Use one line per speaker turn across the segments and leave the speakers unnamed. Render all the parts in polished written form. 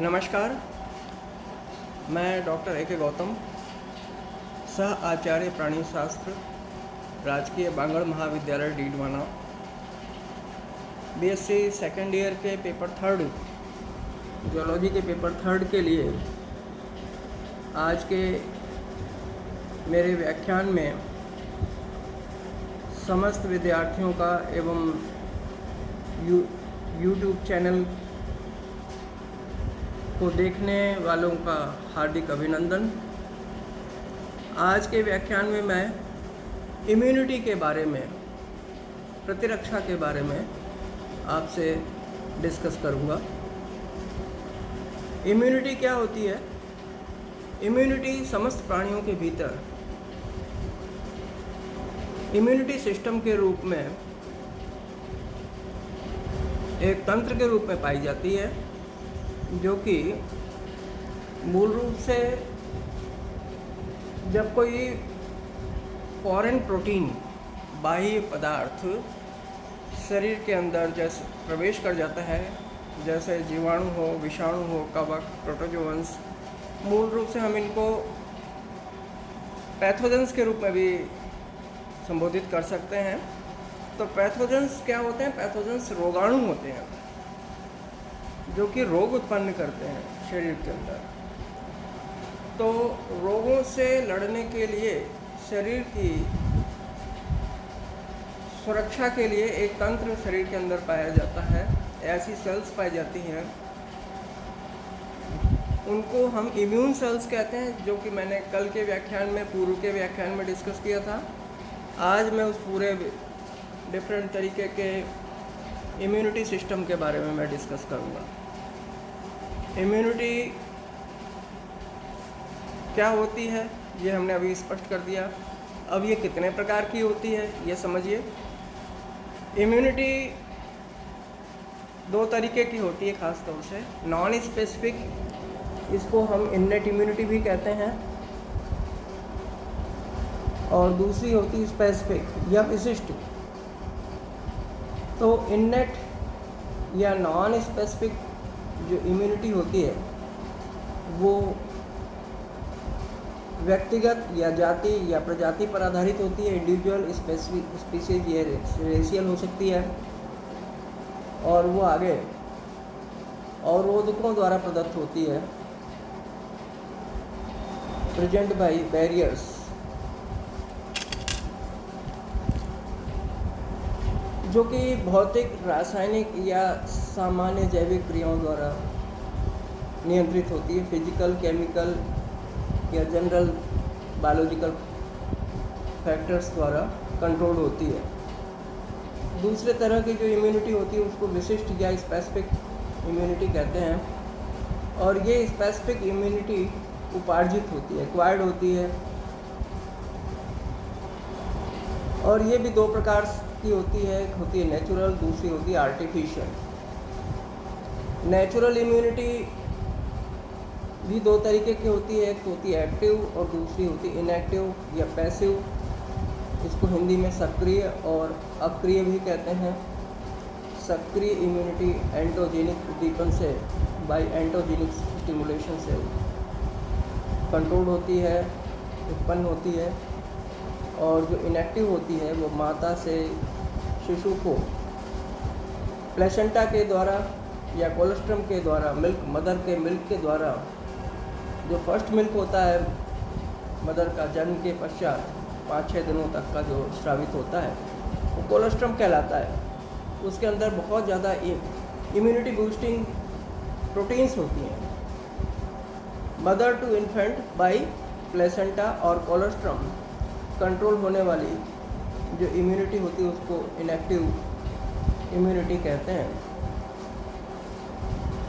नमस्कार, मैं doctor A के गौतम, सह आचार्य प्राणी शास्त्र, राजकीय बांगड़ महाविद्यालय डीडवाना, बीएससी सेकेंड ईयर के पेपर थर्ड, जूलॉजी के पेपर थर्ड के लिए आज के मेरे व्याख्यान में समस्त विद्यार्थियों का एवं यूट्यूब चैनल को देखने वालों का हार्दिक अभिनंदन। आज के व्याख्यान में मैं इम्यूनिटी के बारे में, प्रतिरक्षा के बारे में आपसे डिस्कस करूंगा। इम्यूनिटी क्या होती है? इम्यूनिटी समस्त प्राणियों के भीतर इम्यूनिटी सिस्टम के रूप में एक तंत्र के रूप में पाई जाती है, जो कि मूल रूप से जब कोई फॉरेन प्रोटीन, बाह्य पदार्थ शरीर के अंदर जैसे प्रवेश कर जाता है, जैसे जीवाणु हो, विषाणु हो, कवक, प्रोटोजोअन्स, मूल रूप से हम इनको पैथोजेंस के रूप में भी संबोधित कर सकते हैं। तो पैथोजेंस क्या होते हैं? पैथोजेंस रोगाणु होते हैं जो कि रोग उत्पन्न करते हैं शरीर के अंदर। तो रोगों से लड़ने के लिए, शरीर की सुरक्षा के लिए एक तंत्र शरीर के अंदर पाया जाता है। ऐसी सेल्स पाई जाती हैं, उनको हम इम्यून सेल्स कहते हैं, जो कि मैंने कल के व्याख्यान में, पूर्व के व्याख्यान में डिस्कस किया था। आज मैं उस पूरे डिफरेंट तरीके के इम्यूनिटी सिस्टम के बारे में मैं डिस्कस करूँगा। इम्यूनिटी क्या होती है ये हमने अभी स्पष्ट कर दिया। अब ये कितने प्रकार की होती है ये समझिए। इम्यूनिटी दो तरीके की होती है खास तौर से। नॉन स्पेसिफिक, इसको हम इन्नेट इम्यूनिटी भी कहते हैं, और दूसरी होती है स्पेसिफिक या विशिष्ट। तो इन्नेट या नॉन स्पेसिफिक जो इम्यूनिटी होती है वो व्यक्तिगत या जाति या प्रजाति पर आधारित होती है। इंडिविजुअल, स्पीसीज या रेशियल हो सकती है, और वो आगे अवरोधकों द्वारा प्रदत्त होती है, प्रेजेंट बाय बैरियर्स, जो कि भौतिक, रासायनिक या सामान्य जैविक क्रियाओं द्वारा नियंत्रित होती है। फिजिकल, केमिकल या जनरल बायोलॉजिकल फैक्टर्स द्वारा कंट्रोल होती है। दूसरे तरह की जो इम्यूनिटी होती है उसको विशिष्ट या स्पेसिफिक इम्यूनिटी कहते हैं, और ये स्पेसिफिक इम्यूनिटी उपार्जित होती है, एक्वायर्ड होती है। और ये भी दो प्रकार की होती है, एक होती है नेचुरल, दूसरी होती है आर्टिफिशियल। नेचुरल इम्यूनिटी भी दो तरीके की होती है, एक होती है एक्टिव और दूसरी होती है इनएक्टिव या पैसिव। इसको हिंदी में सक्रिय और अक्रिय भी कहते हैं। सक्रिय इम्यूनिटी एंटोजेनिक उद्दीपन से, बाय एंटोजेनिक स्टिमुलेशन से कंट्रोल होती है, उत्पन्न होती है। और जो इनएक्टिव होती है वो माता से शिशु को प्लेसेंटा के द्वारा या कोलोस्ट्रम के द्वारा, मदर के मिल्क के द्वारा, जो फर्स्ट मिल्क होता है मदर का जन्म के पश्चात 5-6 दिनों तक का जो स्रावित होता है, वो कोलोस्ट्रम कहलाता है। उसके अंदर बहुत ज़्यादा इम्यूनिटी बूस्टिंग प्रोटीन्स होती हैं। Mother to infant by placenta और कोलोस्ट्रम कंट्रोल होने वाली जो इम्यूनिटी होती है उसको इनएक्टिव इम्यूनिटी कहते हैं।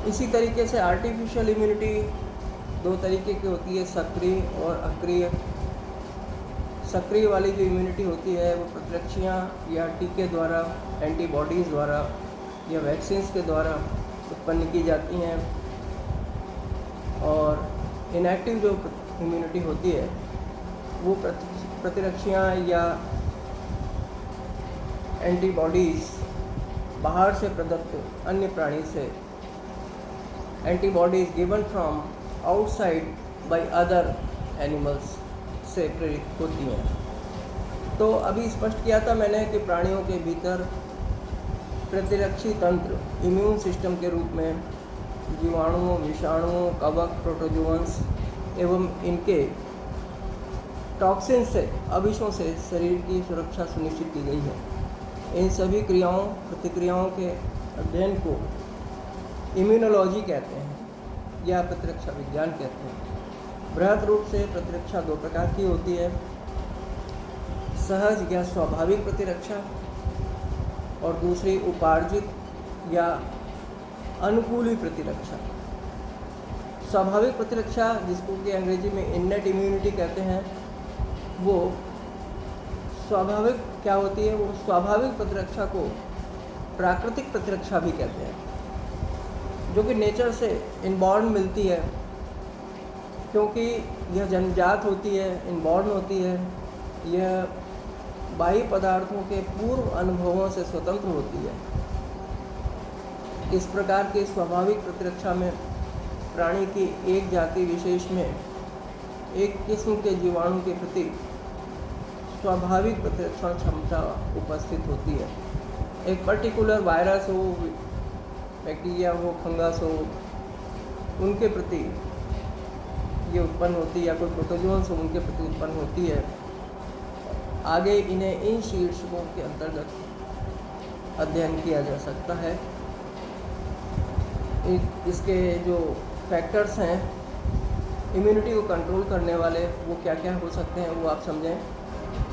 इसी तरीके से आर्टिफिशियल इम्यूनिटी दो तरीके की होती है, सक्रिय और अक्रिय। सक्रिय वाली जो इम्यूनिटी होती है वो प्रतिरक्षियाँ या टीके द्वारा, एंटीबॉडीज़ द्वारा या वैक्सीन्स के द्वारा उत्पन्न की जाती हैं। और इनएक्टिव जो इम्यूनिटी होती है वो प्रतिरक्षियाँ या एंटीबॉडीज़ बाहर से प्रदत्त अन्य प्राणी से antibody is given from outside by other animals से प्रेरित होती हैं। तो अभी स्पष्ट किया था मैंने कि प्राणियों के भीतर प्रतिरक्षी तंत्र इम्यून सिस्टम के रूप में जीवाणुओं, विषाणुओं, कवक, प्रोटोजोअन्स एवं इनके टॉक्सिन से, अविषों से शरीर की सुरक्षा सुनिश्चित की गई है। इन सभी क्रियाओं प्रतिक्रियाओं के अध्ययन को इम्यूनोलॉजी कहते हैं या प्रतिरक्षा विज्ञान कहते हैं। बृहद रूप से प्रतिरक्षा दो प्रकार की होती है, सहज या स्वाभाविक प्रतिरक्षा और दूसरी उपार्जित या अनुकूली प्रतिरक्षा। स्वाभाविक प्रतिरक्षा, जिसको कि अंग्रेजी में इन्नेट इम्यूनिटी कहते हैं, वो स्वाभाविक क्या होती है? वो स्वाभाविक प्रतिरक्षा को प्राकृतिक प्रतिरक्षा भी कहते हैं, जो कि नेचर से इनबॉर्न मिलती है, क्योंकि यह जन्मजात होती है, इनबॉर्न होती है। यह बाह्य पदार्थों के पूर्व अनुभवों से स्वतंत्र होती है। इस प्रकार की स्वाभाविक प्रतिरक्षा में प्राणी की एक जाति विशेष में एक किस्म के जीवाणु के प्रति स्वाभाविक प्रतिरक्षण क्षमता उपस्थित होती है। एक पर्टिकुलर वायरस हो, बैक्टीरिया हो, फंगस हो, उनके प्रति ये उत्पन्न होती है, या कोई प्रोटोजोन्स हो उनके प्रति उत्पन्न होती है। आगे इन्हें इन शीर्षकों के अंतर्गत अध्ययन किया जा सकता है। इसके जो फैक्टर्स हैं इम्यूनिटी को कंट्रोल करने वाले, वो क्या क्या हो सकते हैं वो आप समझें।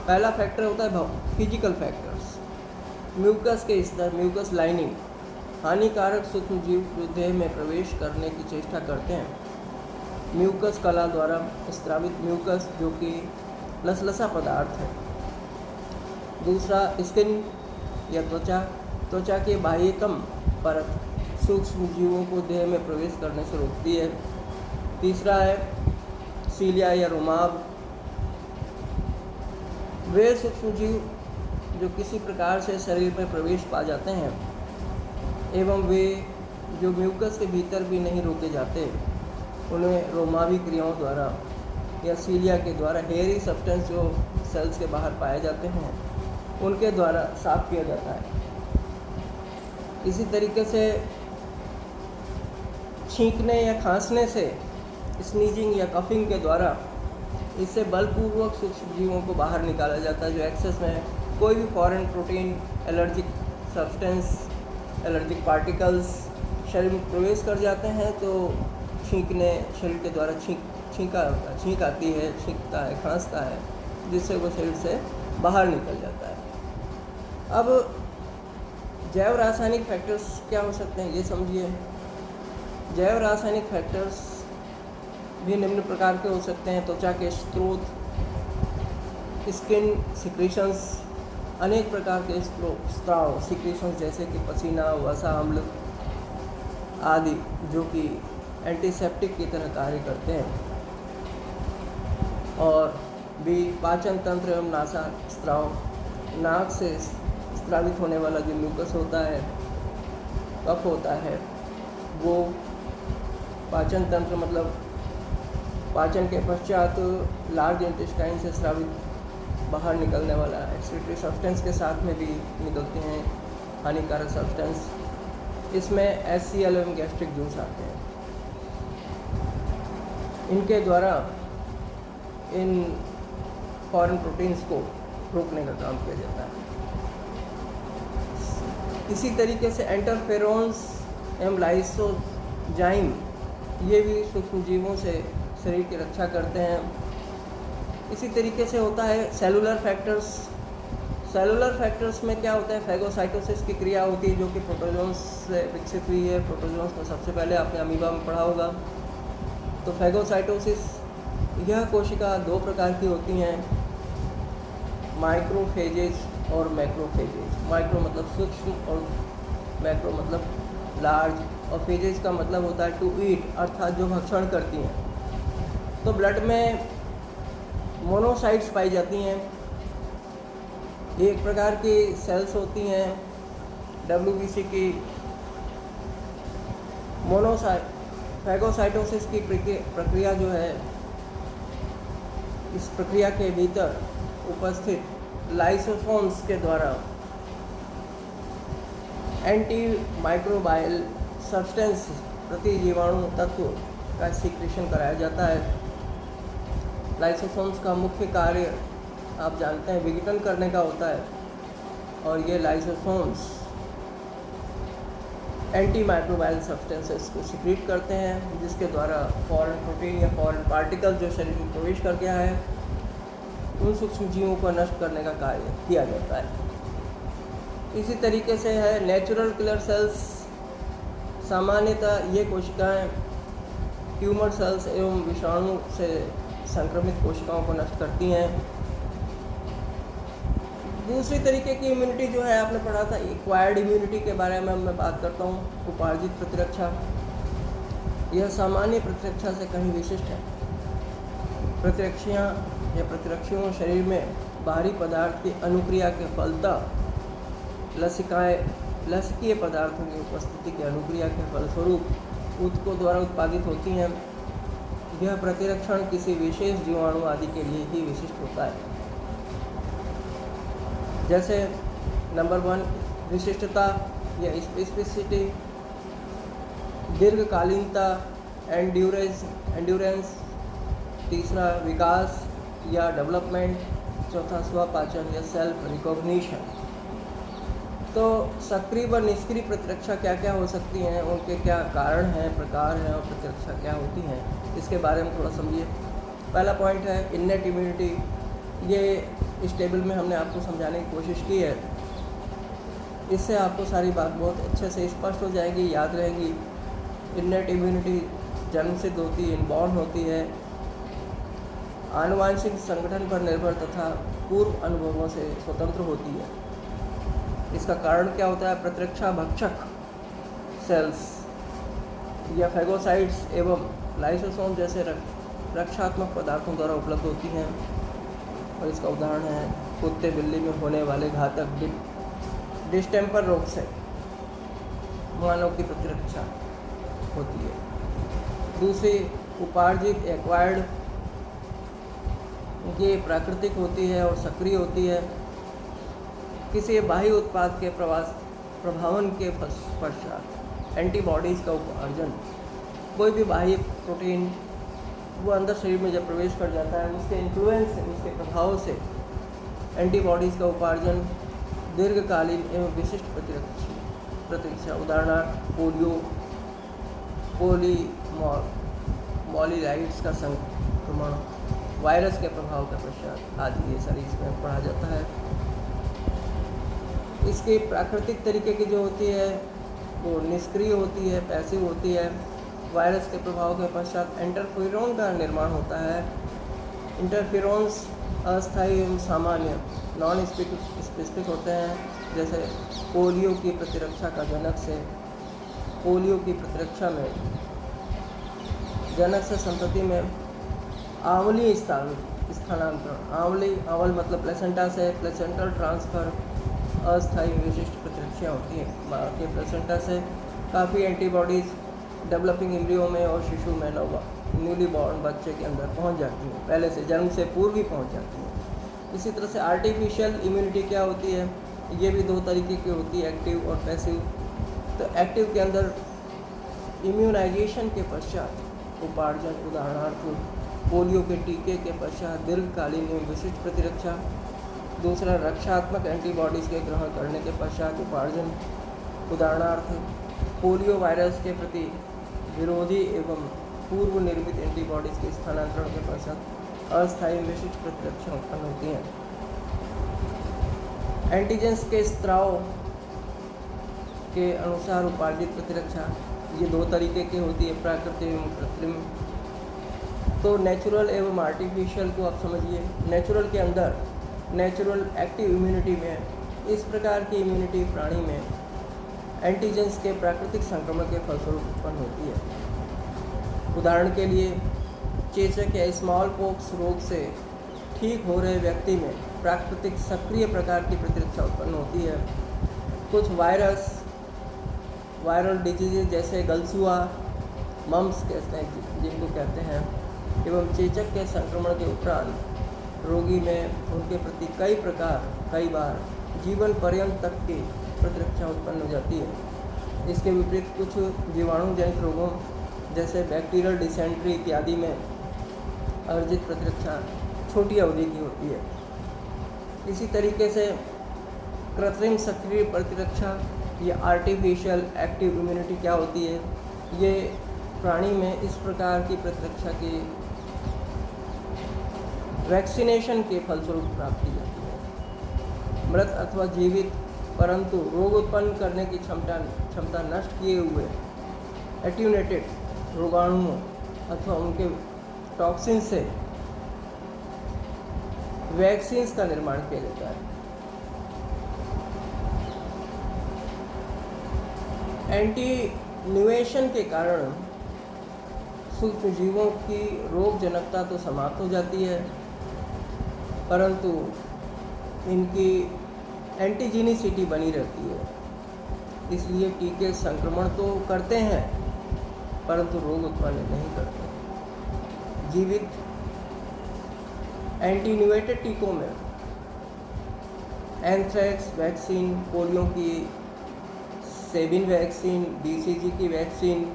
पहला फैक्टर होता है फिजिकल फैक्टर्स। म्यूकस के स्तर, म्यूकस लाइनिंग, हानिकारक सूक्ष्म जीव जो देह में प्रवेश करने की चेष्टा करते हैं। म्यूकस कला द्वारा स्त्रावित म्यूकस, जो कि लसलसा पदार्थ है। दूसरा स्किन या त्वचा, त्वचा के बाह्यतम परत सूक्ष्म जीवों को देह में प्रवेश करने से रोकती है। तीसरा है सीलिया या रुमाब, वे सूक्ष्म जीव जो किसी प्रकार से शरीर में प्रवेश पा जाते हैं एवं वे जो म्यूकस के भीतर भी नहीं रोके जाते, उन्हें रोमावी क्रियाओं द्वारा या सीलिया के द्वारा, हेयरी सब्सटेंस जो सेल्स के बाहर पाए जाते हैं उनके द्वारा साफ किया जाता है। इसी तरीके से छींकने या खांसने से, स्नीजिंग या कफिंग के द्वारा, इससे बलपूर्वक सूक्ष्म जीवों को बाहर निकाला जाता है। जो एक्सेस में कोई भी foreign protein, allergic substance, allergic particles शरीर में प्रवेश कर जाते हैं तो छींकने, शरीर के द्वारा छींक आती है, छींकता है, खांसता है, जिससे वो शरीर से बाहर निकल जाता है। अब जैव रासायनिक फैक्टर्स क्या हो सकते हैं ये समझिए। जैव रासायनिक फैक्टर्स भी निम्न प्रकार के हो सकते हैं। त्वचा के स्रोत, स्किन सिक्रीशंस, अनेक प्रकार के स्राव सिक्रीशंस जैसे कि पसीना, वसा, अम्ल आदि, जो कि एंटीसेप्टिक की तरह कार्य करते हैं। और भी पाचन तंत्र एवं नासा स्राव, नाक से स्रावित होने वाला जो म्यूकस होता है, कफ होता है, वो पाचन तंत्र मतलब पाचन के पश्चात लार्ज इंटेस्टाइन से स्रावित बाहर निकलने वाला एक्सक्रीटरी सब्सटेंस के साथ में भी निकलते हैं हानिकारक सब्सटेंस। इसमें HCl एवं गैस्ट्रिक जूस आते हैं। इनके द्वारा इन फॉरेन प्रोटीन्स को रोकने का काम किया जाता है। इसी तरीके से इंटरफेरोन्स एवं लाइसोजाइम, ये भी सूक्ष्म जीवों से शरीर की रक्षा करते हैं। इसी तरीके से होता है सेलुलर फैक्टर्स। सेलुलर फैक्टर्स में क्या होता है? फैगोसाइटोसिस की क्रिया होती है, जो कि प्रोटोजोन्स से विकसित हुई है। प्रोटोजोन्स को सबसे पहले आपने अमीबा में पढ़ा होगा। तो फैगोसाइटोसिस, यह कोशिका दो प्रकार की होती हैं, माइक्रोफेजेज और मैक्रोफेजेज। माइक्रो मतलब सूक्ष्म और मैक्रो मतलब लार्ज, और फेजेज का मतलब होता है टू ईट, अर्थात जो भक्षण करती हैं। तो ब्लड में मोनोसाइट्स पाई जाती हैं। एक प्रकार की सेल्स होती हैं WBC की फैगोसाइटोसिस की प्रक्रिया जो है, इस प्रक्रिया के भीतर उपस्थित लाइसोसोम्स के द्वारा एंटी माइक्रोबायल सब्सटेंस प्रतिजीवाणु तत्व का सीक्रेशन कराया जाता है। लाइसोसोम्स का मुख्य कार्य आप जानते हैं विघटन करने का होता है, और ये लाइसोसोम्स एंटी माइक्रोबायल सब्सटेंसेस को सीक्रेट करते हैं, जिसके द्वारा फॉरेन प्रोटीन या फॉरेन पार्टिकल जो शरीर में प्रवेश कर गया है उन सूक्ष्म जीवों को नष्ट करने का कार्य किया जाता है। इसी तरीके से है नेचुरल किलर सेल्स। सामान्यतः ये कोशिकाएं ट्यूमर सेल्स एवं विषाणु से संक्रमित कोशिकाओं को नष्ट करती हैं। दूसरी तरीके की इम्यूनिटी जो है, आपने पढ़ा था एक्वायर्ड इम्यूनिटी के बारे में मैं बात करता हूँ। उपार्जित प्रतिरक्षा, यह सामान्य प्रतिरक्षा से कहीं विशिष्ट है। प्रतिरक्षियाँ या प्रतिरक्षियों शरीर में बाहरी पदार्थ की अनुक्रिया के फलतः लसिकीय पदार्थों की उपस्थिति की अनुक्रिया के फलस्वरूप ऊतकों द्वारा उत्पादित होती हैं। यह प्रतिरक्षण किसी विशेष जीवाणु आदि के लिए ही विशिष्ट होता है। जैसे नंबर 1 विशिष्टता या स्पेसिफिसिटी, दीर्घकालीनता एंड्योरेंस, तीसरा विकास या डेवलपमेंट, चौथा स्वपाचन या सेल्फ रिकॉग्निशन। तो सक्रिय व निष्क्रिय प्रतिरक्षा क्या क्या हो सकती हैं, उनके क्या कारण हैं, प्रकार हैं, और प्रतिरक्षा क्या होती हैं, इसके बारे में थोड़ा समझिए। पहला पॉइंट है इन्नेट इम्यूनिटी। ये इस टेबल में हमने आपको समझाने की कोशिश की है, इससे आपको सारी बात बहुत अच्छे से स्पष्ट हो जाएगी, याद रहेगी। इन्नेट इम्यूनिटी जन्म सिद्ध होती है, इनबॉर्न होती है, आनुवांशिक संगठन पर निर्भर तथा पूर्व अनुभवों से स्वतंत्र होती है। इसका कारण क्या होता है? प्रतिरक्षा भक्षक सेल्स या फैगोसाइट्स एवं लाइसोसोम जैसे रक्षात्मक पदार्थों द्वारा उपलब्ध होती हैं, और इसका उदाहरण है कुत्ते बिल्ली में होने वाले घातक डिस्टेम्पर रोग से मानव की प्रतिरक्षा होती है। दूसरी उपार्जित एक्वायर्ड, ये प्राकृतिक होती है और सक्रिय होती है। किसी बाह्य उत्पाद के प्रभावन के पश्चात एंटीबॉडीज़ का उपार्जन, कोई भी बाह्य प्रोटीन वो अंदर शरीर में जब प्रवेश कर जाता है, उसके इन्फ्लुएंस से, उसके प्रभाव से एंटीबॉडीज़ का उपार्जन दीर्घकालीन एवं विशिष्ट प्रतिरक्षा, उदाहरणार्थ पोलियोमाइलाइट्स का संक्रमण, वायरस के प्रभाव के पश्चात आदि, ये सारी इसमें पढ़ा जाता है। इसकी प्राकृतिक तरीके की जो होती है वो निष्क्रिय होती है, पैसिव होती है। वायरस के प्रभाव के पश्चात इंटरफेरोन का निर्माण होता है। इंटरफेरोन्स अस्थायी एवं सामान्य नॉन स्पेसिफिक होते हैं। जैसे पोलियो की प्रतिरक्षा का जनक से, पोलियो की प्रतिरक्षा में जनक से संतति में आवली स्थानांतरण, आवल मतलब प्लेसेंटा से प्लेसेंटल ट्रांसफ़र अस्थायी विशिष्ट प्रतिरक्षा होती है। माँ के प्लेसेंटा से काफ़ी एंटीबॉडीज़ डेवलपिंग एम्ब्रियो में और शिशु में न्यूली बॉर्न बच्चे के अंदर पहुंच जाती हैं, पहले से जन्म से पूर्व ही पहुंच जाती हैं। इसी तरह से आर्टिफिशियल इम्यूनिटी क्या होती है, ये भी दो तरीके की होती है, एक्टिव और पैसिव। तो एक्टिव के अंदर इम्यूनाइजेशन के पश्चात उपार्जन, उदाहरणार्थ पोलियो के टीके के पश्चात दीर्घकालीन एवं विशिष्ट प्रतिरक्षा। दूसरा रक्षात्मक एंटीबॉडीज़ के ग्रहण करने के पश्चात उपार्जन, उदाहरणार्थ पोलियो वायरस के प्रति विरोधी एवं पूर्व निर्मित एंटीबॉडीज़ के स्थानांतरण के पश्चात अस्थायी विशिष्ट प्रतिरक्षा उत्पन्न होती हैं। एंटीजेंस के स्त्राव के अनुसार उपार्जित प्रतिरक्षा, ये दो तरीके की होती है, प्राकृतिक एवं कृत्रिम। तो नेचुरल एवं आर्टिफिशियल को आप समझिए। नेचुरल के अंदर नेचुरल एक्टिव इम्यूनिटी में इस प्रकार की इम्यूनिटी प्राणी में एंटीजेंस के प्राकृतिक संक्रमण के फलस्वरूप उत्पन्न होती है। उदाहरण के लिए चेचक या स्मॉल पॉक्स रोग से ठीक हो रहे व्यक्ति में प्राकृतिक सक्रिय प्रकार की प्रतिरक्षा उत्पन्न होती है। कुछ वायरल डिजीज जैसे गलसुआ मम्स कहते हैं जिनको कहते हैं, एवं चेचक के संक्रमण के उपरांत रोगी में उनके प्रति कई बार जीवन पर्यंत तक की प्रतिरक्षा उत्पन्न हो जाती है। इसके विपरीत कुछ जीवाणु जनित रोगों जैसे बैक्टीरियल डिसेंट्री इत्यादि में अर्जित प्रतिरक्षा छोटी अवधि की होती है। इसी तरीके से कृत्रिम सक्रिय प्रतिरक्षा या आर्टिफिशियल एक्टिव इम्यूनिटी क्या होती है? ये प्राणी में इस प्रकार की प्रतिरक्षा की वैक्सीनेशन के फलस्वरूप प्राप्त की जाती है। मृत अथवा जीवित परंतु रोग उत्पन्न करने की क्षमता नष्ट किए हुए एट्यूनेटेड रोगाणुओं अथवा उनके टॉक्सिन से वैक्सीन्स का निर्माण किया जाता है। एंटीन्यूएशन के कारण सूक्ष्म जीवों की रोग जनकता तो समाप्त हो जाती है, परंतु इनकी एंटीजेनिसिटी बनी रहती है। इसलिए टीके संक्रमण तो करते हैं परंतु रोग उत्पन्न नहीं करते। जीवित एंटीन्यूएटेड टीकों में एंथ्रैक्स वैक्सीन, पोलियो की सेबिन वैक्सीन, बीसीजी की वैक्सीन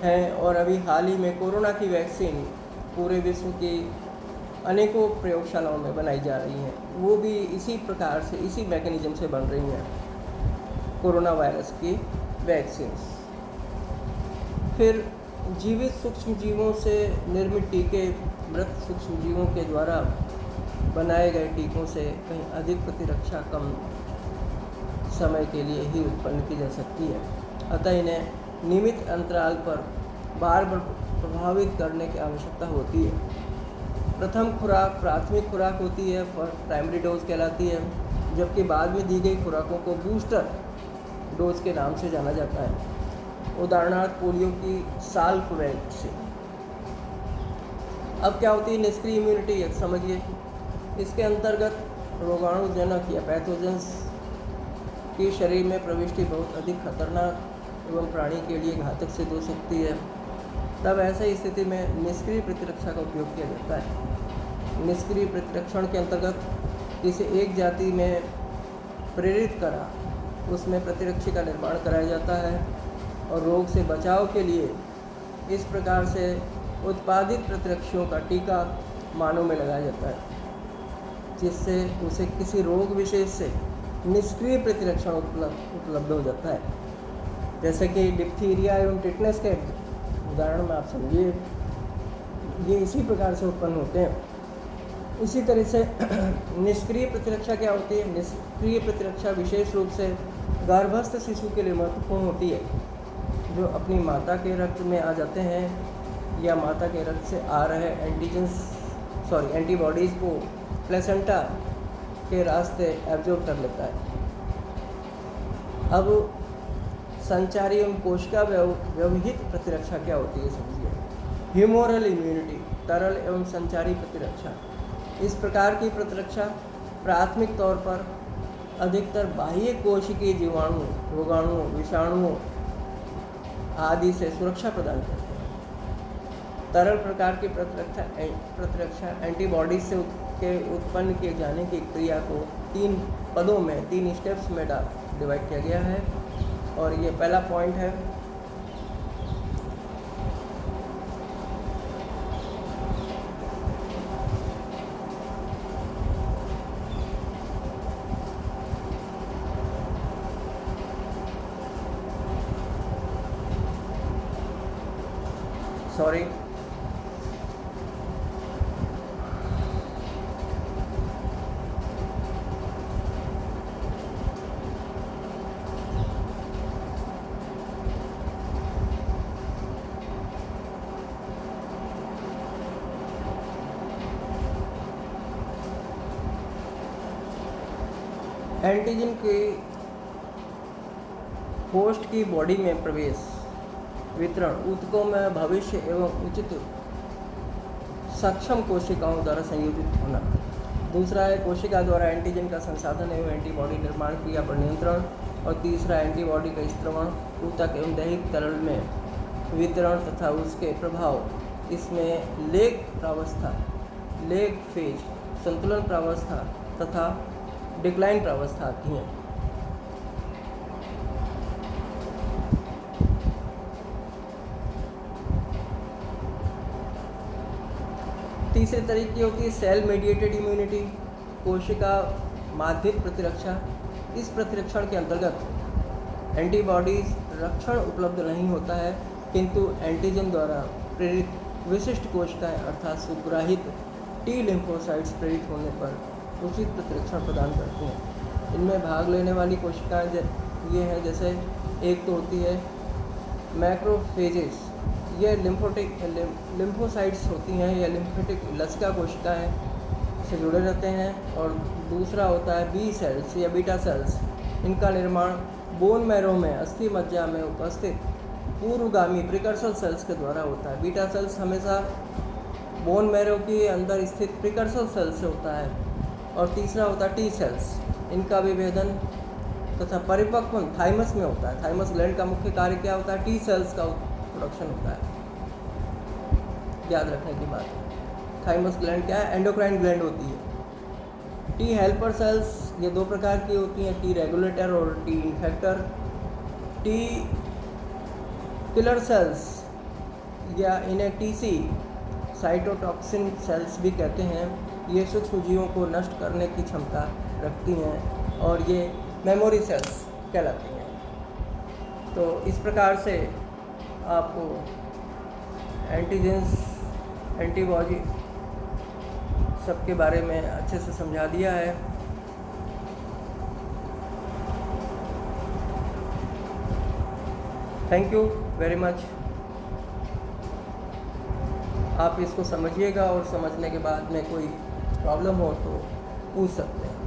हैं और अभी हाल ही में कोरोना की वैक्सीन पूरे विश्व की अनेकों प्रयोगशालाओं में बनाई जा रही हैं। वो भी इसी प्रकार से, इसी मैकेनिज्म से बन रही हैं कोरोना वायरस की वैक्सीन्स। फिर जीवित सूक्ष्म जीवों से निर्मित टीके मृत सूक्ष्म जीवों के द्वारा बनाए गए टीकों से कहीं अधिक प्रतिरक्षा कम समय के लिए ही उत्पन्न की जा सकती है। अतः इन्हें नियमित अंतराल पर बार बार प्रभावित करने की आवश्यकता होती है। प्रथम खुराक प्राथमिक खुराक होती है, प्राइमरी डोज कहलाती है, जबकि बाद में दी गई खुराकों को बूस्टर डोज के नाम से जाना जाता है। उदाहरणार्थ पोलियो की साल्क वैक्सीन। अब क्या होती है निष्क्रिय इम्यूनिटी, समझिए। इसके अंतर्गत रोगाणुजनक या पैथोजेंस की शरीर में प्रविष्टि बहुत अधिक खतरनाक एवं प्राणी के लिए घातक सिद्ध हो सकती है। तब ऐसी स्थिति में निष्क्रिय प्रतिरक्षा का उपयोग किया जाता है। निष्क्रिय प्रतिरक्षण के अंतर्गत किसी एक जाति में प्रेरित करा उसमें प्रतिरक्षी का निर्माण कराया जाता है और रोग से बचाव के लिए इस प्रकार से उत्पादित प्रतिरक्षियों का टीका मानव में लगाया जाता है, जिससे उसे किसी रोग विशेष से निष्क्रिय प्रतिरक्षण उपलब्ध हो जाता है। जैसे कि डिप्थीरिया एवं टिटनेस के उदाहरण में आप समझिए, ये इसी प्रकार से उत्पन्न होते हैं। इसी तरह से निष्क्रिय प्रतिरक्षा क्या होती है? निष्क्रिय प्रतिरक्षा विशेष रूप से गर्भस्थ शिशु के लिए महत्वपूर्ण होती है, जो अपनी माता के रक्त में आ जाते हैं या माता के रक्त से आ रहे एंटीबॉडीज़ को प्लेसेंटा के रास्ते एब्जॉर्ब कर लेता है। अब संचारी एवं कोशिका व्यवहित प्रतिरक्षा क्या होती है समझिए। ह्यूमोरल इम्यूनिटी, तरल एवं संचारी प्रतिरक्षा। इस प्रकार की प्रतिरक्षा प्राथमिक तौर पर अधिकतर बाह्य कोशिकीय जीवाणु, रोगाणुओं, विषाणुओं आदि से सुरक्षा प्रदान करते हैं। तरल प्रकार की प्रतिरक्षा एंटीबॉडीज से के उत्पन्न किए जाने की क्रिया को 3 पदों में, 3 स्टेप्स में डिवाइड किया गया है। और ये पहला पॉइंट है एंटीजन के होस्ट की बॉडी में प्रवेश, वितरण, ऊतकों में भविष्य एवं उचित सक्षम कोशिकाओं द्वारा संयोजित होना। दूसरा है कोशिका द्वारा एंटीजन का संसाधन एवं एंटीबॉडी निर्माण क्रिया पर नियंत्रण। और तीसरा एंटीबॉडी का स्त्रवण ऊतक एवं दैहिक तरल में वितरण तथा उसके प्रभाव, इसमें लेग प्रावस्था, लेग फेज, संतुलन प्रावस्था तथा डिक्लाइन प्रावस्था आती हैं। तीसरे तरीके की होती है सेल मेडिएटेड इम्यूनिटी, कोशिका माध्यित प्रतिरक्षा। इस प्रतिरक्षण के अंतर्गत एंटीबॉडीज रक्षण उपलब्ध नहीं होता है, किंतु एंटीजन द्वारा प्रेरित विशिष्ट कोशिकाएं अर्थात सुग्राहित टी लिम्फोसाइट्स प्रेरित होने पर उचित प्रतिरक्षण प्रदान करती हैं। इनमें भाग लेने वाली कोशिकाएं ये हैं, जैसे एक तो होती है मैक्रोफेजेस, ये लिम्फोसाइट्स होती हैं, या लिम्फेटिक लसिका कोशिकाएं से जुड़े रहते हैं। और दूसरा होता है बी सेल्स या बीटा सेल्स। इनका निर्माण बोन मैरो में अस्थि मज्जा में उपस्थित पूर्वगामी प्रिकर्सर सेल्स के द्वारा होता है। बीटा सेल्स हमेशा बोन मैरो के अंदर स्थित प्रिकर्सर सेल्स से होता है। और तीसरा होता है टी सेल्स। इनका विभेदन तथा परिपक्वन थाइमस में होता है। थाइमस ग्लैंड का मुख्य कार्य क्या होता है? टी सेल्स का प्रोडक्शन होता है। याद रखने की बात है। थाइमस ग्लैंड क्या है? एंडोक्राइन ग्लैंड होती है। टी हेल्पर सेल्स ये दो प्रकार की होती हैं, टी रेगुलेटर और टी इन्फेक्टर। टी किलर सेल्स या इन्हें टीसी साइटोटॉक्सिन सेल्स भी कहते हैं। ये सूक्ष्म जीवों को नष्ट करने की क्षमता रखती हैं और ये मेमोरी सेल्स कहलाती हैं। तो इस प्रकार से आपको एंटीजेंस, एंटीबॉडी सबके बारे में अच्छे से समझा दिया है। Thank you very much. आप इसको समझिएगा और समझने के बाद में कोई प्रॉब्लम हो तो पूछ सकते हैं।